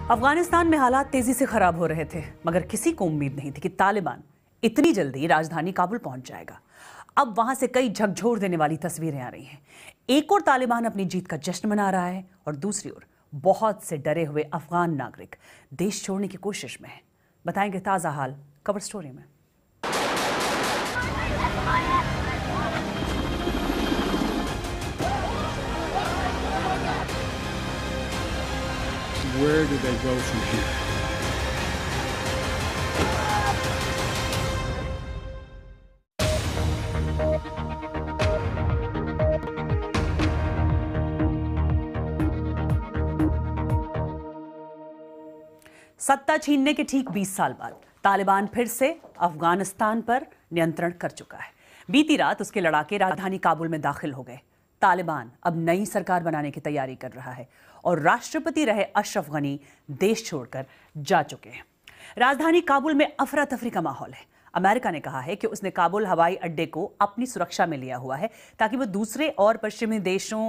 अफगानिस्तान में हालात तेजी से खराब हो रहे थे, मगर किसी को उम्मीद नहीं थी कि तालिबान इतनी जल्दी राजधानी काबुल पहुंच जाएगा। अब वहां से कई झकझोर देने वाली तस्वीरें आ रही हैं। एक ओर तालिबान अपनी जीत का जश्न मना रहा है और दूसरी ओर बहुत से डरे हुए अफगान नागरिक देश छोड़ने की कोशिश में हैं। बताएंगे ताजा हाल कवर स्टोरी में। Where do they go from here? सत्ता छीनने के ठीक 20 साल बाद तालिबान फिर से अफगानिस्तान पर नियंत्रण कर चुका है। बीती रात उसके लड़ाके राजधानी काबुल में दाखिल हो गए। तालिबान अब नई सरकार बनाने की तैयारी कर रहा है और राष्ट्रपति रहे अशरफ गनी देश छोड़कर जा चुके हैं। राजधानी काबुल में अफरा तफरी का माहौल है। अमेरिका ने कहा है कि उसने काबुल हवाई अड्डे को अपनी सुरक्षा में लिया हुआ है ताकि वो दूसरे और पश्चिमी देशों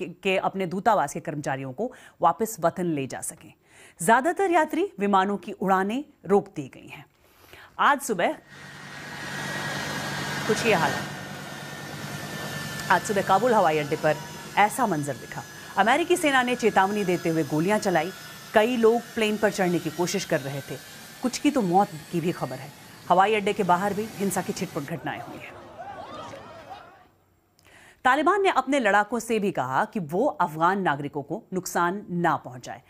के अपने दूतावास के कर्मचारियों को वापस वतन ले जा सकें। ज्यादातर यात्री विमानों की उड़ानें रोक दी गई हैं। आज सुबह कुछ ये हाल है। आज सुबह काबुल हवाई अड्डे पर ऐसा मंजर दिखा। अमेरिकी सेना ने चेतावनी देते हुए गोलियां चलाई। कई लोग प्लेन पर चढ़ने की कोशिश कर रहे थे। कुछ की तो मौत की भी खबर है। हवाई अड्डे के बाहर भी हिंसा की छिटपुट घटनाएं हुई हैं। तालिबान ने अपने लड़ाकों से भी कहा कि वो अफगान नागरिकों को नुकसान ना पहुंचाए।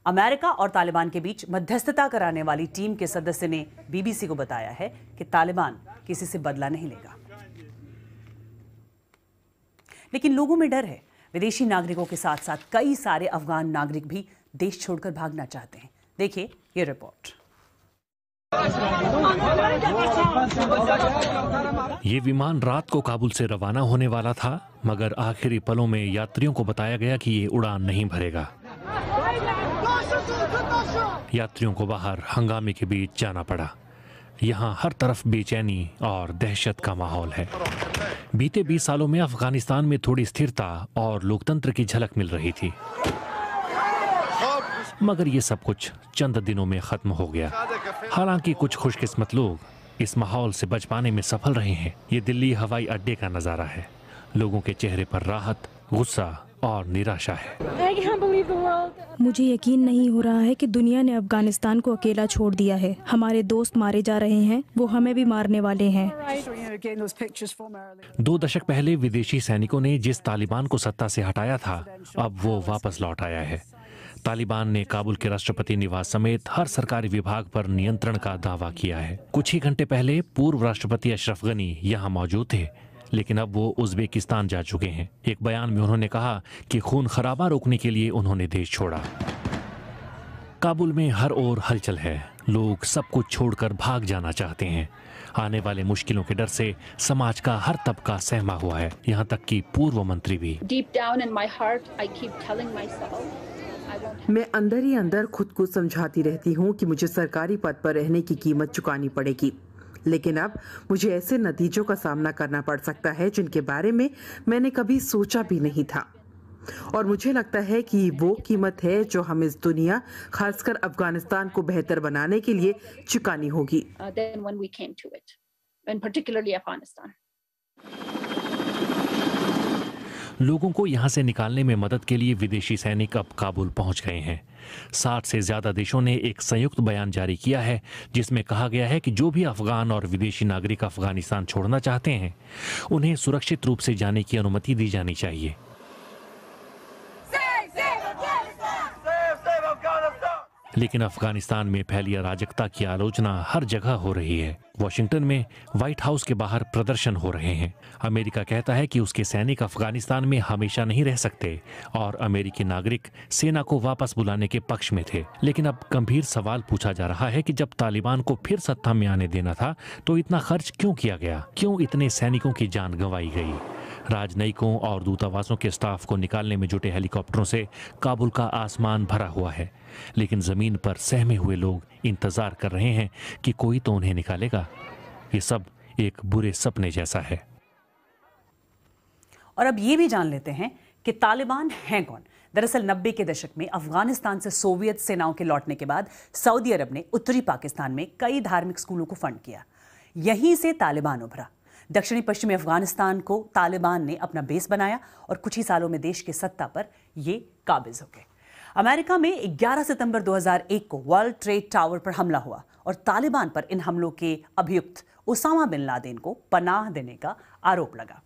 अमेरिका और तालिबान के बीच मध्यस्थता कराने वाली टीम के सदस्य ने बीबीसी को बताया है कि तालिबान किसी से बदला नहीं लेगा। लेकिन लोगों में डर है। विदेशी नागरिकों के साथ साथ कई सारे अफगान नागरिक भी देश छोड़कर भागना चाहते हैं। देखिए ये रिपोर्ट। ये विमान रात को काबुल से रवाना होने वाला था, मगर आखिरी पलों में यात्रियों को बताया गया कि ये उड़ान नहीं भरेगा। यात्रियों को बाहर हंगामे के बीच जाना पड़ा। यहाँ हर तरफ बेचैनी और दहशत का माहौल है। बीते 20 सालों में अफगानिस्तान में थोड़ी स्थिरता और लोकतंत्र की झलक मिल रही थी, मगर ये सब कुछ चंद दिनों में खत्म हो गया। हालांकि कुछ खुशकिस्मत लोग इस माहौल से बच पाने में सफल रहे हैं। ये दिल्ली हवाई अड्डे का नजारा है। लोगों के चेहरे पर राहत, गुस्सा और निराशा है। मुझे यकीन नहीं हो रहा है कि दुनिया ने अफगानिस्तान को अकेला छोड़ दिया है। हमारे दोस्त मारे जा रहे हैं, वो हमें भी मारने वाले हैं। 2 दशक पहले विदेशी सैनिकों ने जिस तालिबान को सत्ता से हटाया था, अब वो वापस लौट आया है। तालिबान ने काबुल के राष्ट्रपति निवास समेत हर सरकारी विभाग पर नियंत्रण का दावा किया है। कुछ ही घंटे पहले पूर्व राष्ट्रपति अशरफ गनी यहाँ मौजूद थे, लेकिन अब वो उज़्बेकिस्तान जा चुके हैं। एक बयान में उन्होंने कहा कि खून खराबा रोकने के लिए उन्होंने देश छोड़ा। काबुल में हर ओर हलचल है। लोग सब कुछ छोड़कर भाग जाना चाहते हैं। आने वाले मुश्किलों के डर से समाज का हर तबका सहमा हुआ है, यहाँ तक कि पूर्व मंत्री भी। मैं अंदर ही अंदर खुद को समझाती रहती हूँ कि मुझे सरकारी पद पर रहने की कीमत चुकानी पड़ेगी, लेकिन अब मुझे ऐसे नतीजों का सामना करना पड़ सकता है जिनके बारे में मैंने कभी सोचा भी नहीं था। और मुझे लगता है कि वो कीमत है जो हम इस दुनिया, खासकर अफगानिस्तान को बेहतर बनाने के लिए चुकानी होगी। लोगों को यहाँ से निकालने में मदद के लिए विदेशी सैनिक अब काबुल पहुँच गए हैं। 60 से ज्यादा देशों ने एक संयुक्त बयान जारी किया है, जिसमें कहा गया है कि जो भी अफगान और विदेशी नागरिक अफगानिस्तान छोड़ना चाहते हैं, उन्हें सुरक्षित रूप से जाने की अनुमति दी जानी चाहिए। लेकिन अफगानिस्तान में फैली अराजकता की आलोचना हर जगह हो रही है। वॉशिंगटन में व्हाइट हाउस के बाहर प्रदर्शन हो रहे हैं। अमेरिका कहता है कि उसके सैनिक अफगानिस्तान में हमेशा नहीं रह सकते और अमेरिकी नागरिक सेना को वापस बुलाने के पक्ष में थे। लेकिन अब गंभीर सवाल पूछा जा रहा है कि जब तालिबान को फिर सत्ता में आने देना था, तो इतना खर्च क्यों किया गया? क्यों इतने सैनिकों की जान गंवाई गई? राजनयिकों और दूतावासों के स्टाफ को निकालने में जुटे हेलीकॉप्टरों से काबुल का आसमान भरा हुआ है, लेकिन जमीन पर सहमे हुए लोग इंतजार कर रहे हैं कि कोई तो उन्हें निकालेगा। ये सब एक बुरे सपने जैसा है। और अब ये भी जान लेते हैं कि तालिबान हैं कौन। दरअसल 90 के दशक में अफगानिस्तान से सोवियत सेनाओं के लौटने के बाद सऊदी अरब ने उत्तरी पाकिस्तान में कई धार्मिक स्कूलों को फंड किया। यहीं से तालिबान उभरा। दक्षिणी पश्चिमी अफगानिस्तान को तालिबान ने अपना बेस बनाया और कुछ ही सालों में देश की सत्ता पर ये काबिज हो गए। अमेरिका में 11 सितंबर 2001 को वर्ल्ड ट्रेड टावर पर हमला हुआ और तालिबान पर इन हमलों के अभियुक्त उसामा बिन लादेन को पनाह देने का आरोप लगा।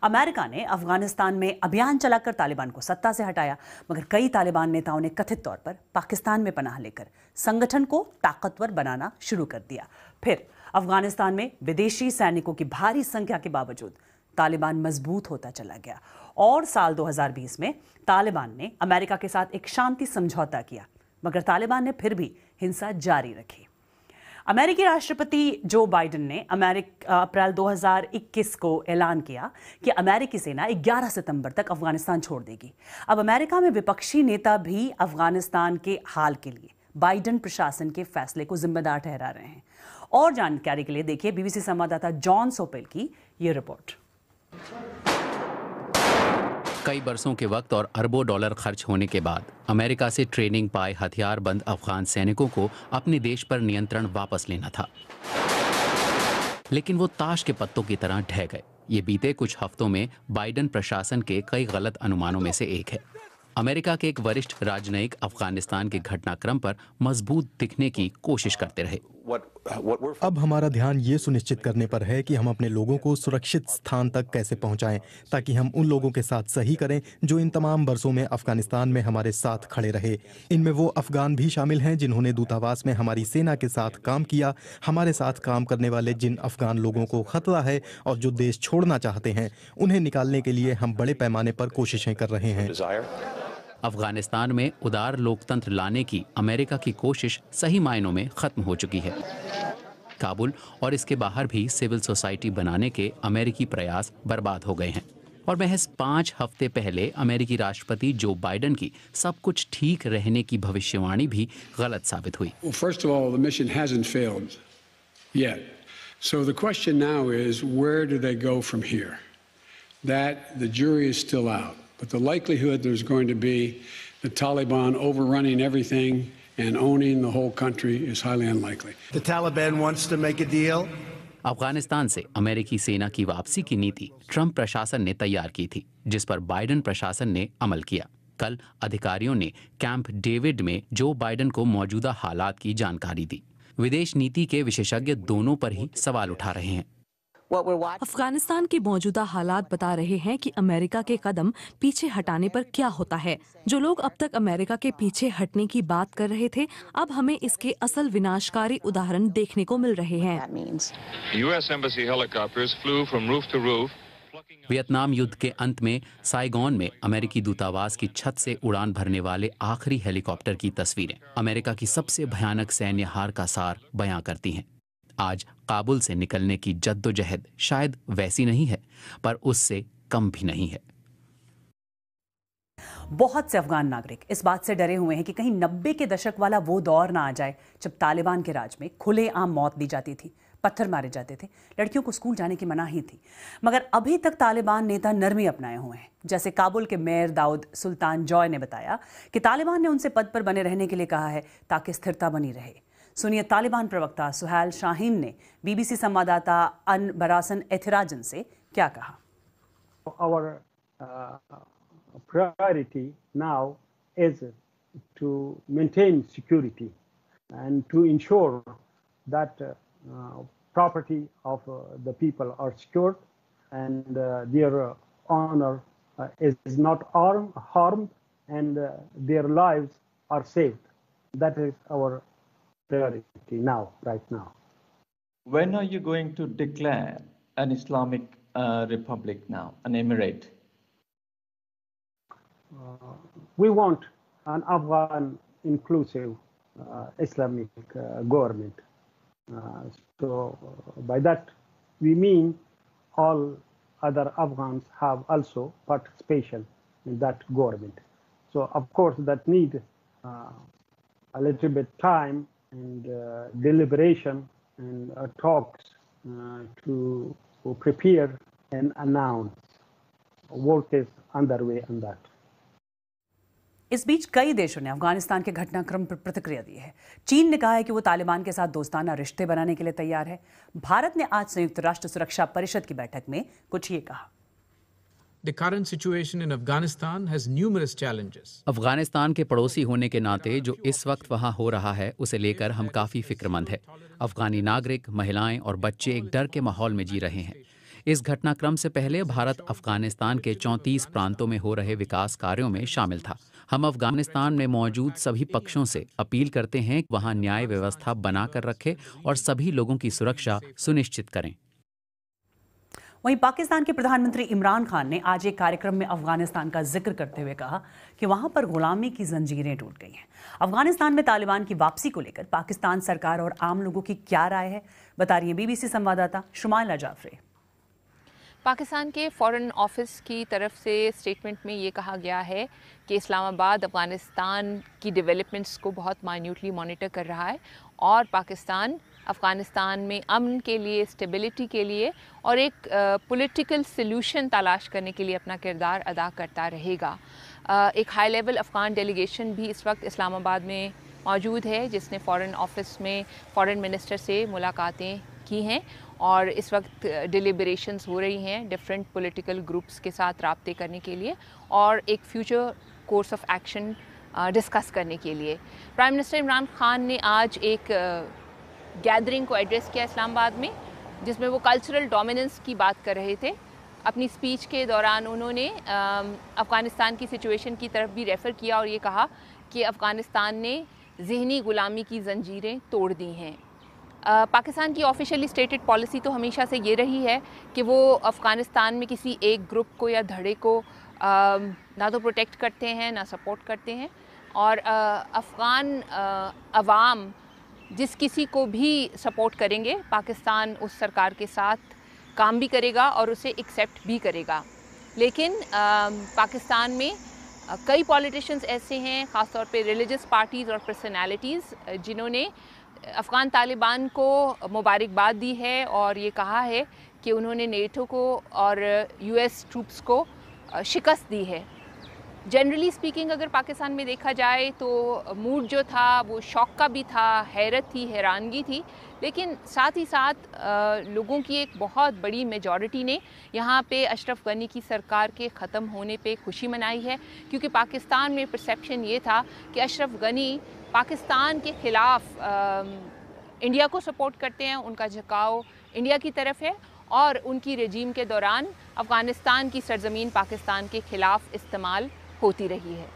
अमेरिका ने अफगानिस्तान में अभियान चलाकर तालिबान को सत्ता से हटाया, मगर कई तालिबान नेताओं ने कथित तौर पर पाकिस्तान में पनाह लेकर संगठन को ताकतवर बनाना शुरू कर दिया। फिर अफगानिस्तान में विदेशी सैनिकों की भारी संख्या के बावजूद तालिबान मजबूत होता चला गया और साल 2020 में तालिबान ने अमेरिका के साथ एक शांति समझौता किया, मगर तालिबान ने फिर भी हिंसा जारी रखी। अमेरिकी राष्ट्रपति जो बाइडेन ने अप्रैल 2021 को ऐलान किया कि अमेरिकी सेना 11 सितंबर तक अफगानिस्तान छोड़ देगी। अब अमेरिका में विपक्षी नेता भी अफगानिस्तान के हाल के लिए बाइडेन प्रशासन के फैसले को जिम्मेदार ठहरा रहे हैं। और जानकारी के लिए देखिए बीबीसी संवाददाता जॉन सोपेल की ये रिपोर्ट। कई बरसों के वक्त और अरबों डॉलर खर्च होने के बाद अमेरिका से ट्रेनिंग पाए हथियारबंद अफगान सैनिकों को अपने देश पर नियंत्रण वापस लेना था, लेकिन वो ताश के पत्तों की तरह ढह गए। ये बीते कुछ हफ्तों में बाइडेन प्रशासन के कई गलत अनुमानों में से एक है। अमेरिका के एक वरिष्ठ राजनयिक अफगानिस्तान के घटनाक्रम पर मजबूत दिखने की कोशिश करते रहे। अब हमारा ध्यान ये सुनिश्चित करने पर है कि हम अपने लोगों को सुरक्षित स्थान तक कैसे पहुंचाएं, ताकि हम उन लोगों के साथ सही करें जो इन तमाम बरसों में अफगानिस्तान में हमारे साथ खड़े रहे। इनमें वो अफगान भी शामिल हैं जिन्होंने दूतावास में हमारी सेना के साथ काम किया। हमारे साथ काम करने वाले जिन अफगान लोगों को खतरा है और जो देश छोड़ना चाहते हैं, उन्हें निकालने के लिए हम बड़े पैमाने पर कोशिशें कर रहे हैं। अफगानिस्तान में उदार लोकतंत्र लाने की अमेरिका की कोशिश सही मायनों में खत्म हो चुकी है। काबुल और इसके बाहर भी सिविल सोसाइटी बनाने के अमेरिकी प्रयास बर्बाद हो गए हैं और महज 5 हफ्ते पहले अमेरिकी राष्ट्रपति जो बाइडेन की सब कुछ ठीक रहने की भविष्यवाणी भी गलत साबित हुई। First of all, the mission hasn't failed yet. So the question now is, where do they go from here? That the jury is still out. But the likelihood there's going to be the Taliban overrunning everything and owning the whole country is highly unlikely. The Taliban wants to make a deal. Afghanistan से अमेरिकी सेना की वापसी की नीति Trump प्रशासन ने तैयार की थी, जिस पर बाइडेन प्रशासन ने अमल किया। कल अधिकारियों ने कैंप डेविड में जो बाइडेन को मौजूदा हालात की जानकारी दी। विदेश नीति के विशेषज्ञ दोनों पर ही सवाल उठा रहे हैं। अफगानिस्तान के मौजूदा हालात बता रहे हैं कि अमेरिका के कदम पीछे हटाने पर क्या होता है। जो लोग अब तक अमेरिका के पीछे हटने की बात कर रहे थे, अब हमें इसके असल विनाशकारी उदाहरण देखने को मिल रहे हैं। वियतनाम युद्ध के अंत में साइगोन में अमेरिकी दूतावास की छत से उड़ान भरने वाले आखिरी हेलीकॉप्टर की तस्वीरें अमेरिका की सबसे भयानक सैन्य हार का सार बयां करती हैं। आज काबुल से निकलने की जद्दोजहद शायद वैसी नहीं है, पर उससे कम भी नहीं है। बहुत से अफगान नागरिक इस बात से डरे हुए हैं कि कहीं 90 के दशक वाला वो दौर ना आ जाए जब तालिबान के राज में खुलेआम मौत दी जाती थी, पत्थर मारे जाते थे, लड़कियों को स्कूल जाने की मनाही थी। मगर अभी तक तालिबान नेता नरमी अपनाए हुए हैं। जैसे काबुल के मेयर दाऊद सुल्तान जॉय ने बताया कि तालिबान ने उनसे पद पर बने रहने के लिए कहा है ताकि स्थिरता बनी रहे। सुनिए तालिबान प्रवक्ता सुहैल शाहीन ने बीबीसी संवाददाता अन बरासन एथिराजन से क्या कहा। Our priority now is to maintain security and to ensure that property of the people are secured and their honor is not harmed and their lives are saved. That is our priority now, right now. When are you going to declare an Islamic republic now, an emirate? We want an Afghan inclusive Islamic government. So by that we mean all other Afghans have also participation in that government. So of course that need a little bit time and deliberation and talks to prepare and announce. Work is underway on that. इस बीच कई देशों ने अफगानिस्तान के घटनाक्रम पर प्रतिक्रिया दी है। चीन ने कहा है कि वो तालिबान के साथ दोस्ताना रिश्ते बनाने के लिए तैयार है। भारत ने आज संयुक्त राष्ट्र सुरक्षा परिषद की बैठक में कुछ ये कहा। The current situation in Afghanistan has numerous challenges. Afghanistan के पड़ोसी होने के नाते जो इस वक्त वहाँ हो रहा है उसे लेकर हम काफ़ी फिक्रमंद है। अफगानी नागरिक, महिलाएं और बच्चे एक डर के माहौल में जी रहे हैं। इस घटनाक्रम से पहले भारत अफगानिस्तान के 34 प्रांतों में हो रहे विकास कार्यों में शामिल था। हम अफगानिस्तान में मौजूद सभी पक्षों से अपील करते हैं कि वहाँ न्याय व्यवस्था बनाकर रखे और सभी लोगों की सुरक्षा सुनिश्चित करें। वहीं पाकिस्तान के प्रधानमंत्री इमरान खान ने आज एक कार्यक्रम में अफगानिस्तान का जिक्र करते हुए कहा कि वहां पर गुलामी की जंजीरें टूट गई हैं। अफगानिस्तान में तालिबान की वापसी को लेकर पाकिस्तान सरकार और आम लोगों की क्या राय है, बता रही है बीबीसी संवाददाता शुमाइला जाफरी। पाकिस्तान के फॉरेन ऑफिस की तरफ से स्टेटमेंट में ये कहा गया है कि इस्लामाबाद अफ़गानिस्तान की डेवलपमेंट्स को बहुत माइन्यूटली मॉनिटर कर रहा है और पाकिस्तान अफ़गानिस्तान में अमन के लिए, स्टेबिलिटी के लिए और एक पॉलिटिकल सल्यूशन तलाश करने के लिए अपना किरदार अदा करता रहेगा। एक हाई लेवल अफ़गान डेलीगेशन भी इस वक्त इस्लामाबाद में मौजूद है जिसने फ़ॉरेन ऑफिस में फ़ॉरेन मिनिस्टर से मुलाकातें की हैं और इस वक्त डिलिबरेशंस हो रही हैं डिफरेंट पॉलिटिकल ग्रुप्स के साथ राब्ते करने के लिए और एक future course of action discuss करने के लिए। प्राइम मिनिस्टर इमरान खान ने आज एक गैदरिंग को एड्रेस किया इस्लामाबाद में जिसमें वो कल्चरल डोमिनेंस की बात कर रहे थे। अपनी स्पीच के दौरान उन्होंने अफ़गानिस्तान की सिचुएशन की तरफ भी रेफ़र किया और ये कहा कि अफ़गानिस्तान ने ज़हनी ग़ुलामी की जंजीरें तोड़ दी हैं। पाकिस्तान की ऑफिशियली स्टेटेड पॉलिसी तो हमेशा से ये रही है कि वो अफ़गानिस्तान में किसी एक ग्रुप को या धड़े को ना तो प्रोटेक्ट करते हैं ना सपोर्ट करते हैं और अफ़गान अवाम जिस किसी को भी सपोर्ट करेंगे पाकिस्तान उस सरकार के साथ काम भी करेगा और उसे एक्सेप्ट भी करेगा। लेकिन पाकिस्तान में कई पॉलिटिशियंस ऐसे हैं, ख़ास तौर पे रिलीजियस पार्टीज़ और पर्सनालिटीज़ जिन्होंने अफ़गान तालिबान को मुबारकबाद दी है और ये कहा है कि उन्होंने नेटो को और यूएस ट्रूप्स को शिकस्त दी है। जनरली स्पीकिंग अगर पाकिस्तान में देखा जाए तो मूड जो था वो शौक का भी था, हैरत थी, हैरानगी थी, लेकिन साथ ही साथ लोगों की एक बहुत बड़ी मेजॉरिटी ने यहाँ पे अशरफ गनी की सरकार के ख़त्म होने पे खुशी मनाई है क्योंकि पाकिस्तान में परसेप्शन ये था कि अशरफ गनी पाकिस्तान के ख़िलाफ़ इंडिया को सपोर्ट करते हैं, उनका झुकाव इंडिया की तरफ है और उनकी रजीम के दौरान अफ़गानिस्तान की सरज़मीन पाकिस्तान के ख़िलाफ़ इस्तेमाल होती रही है।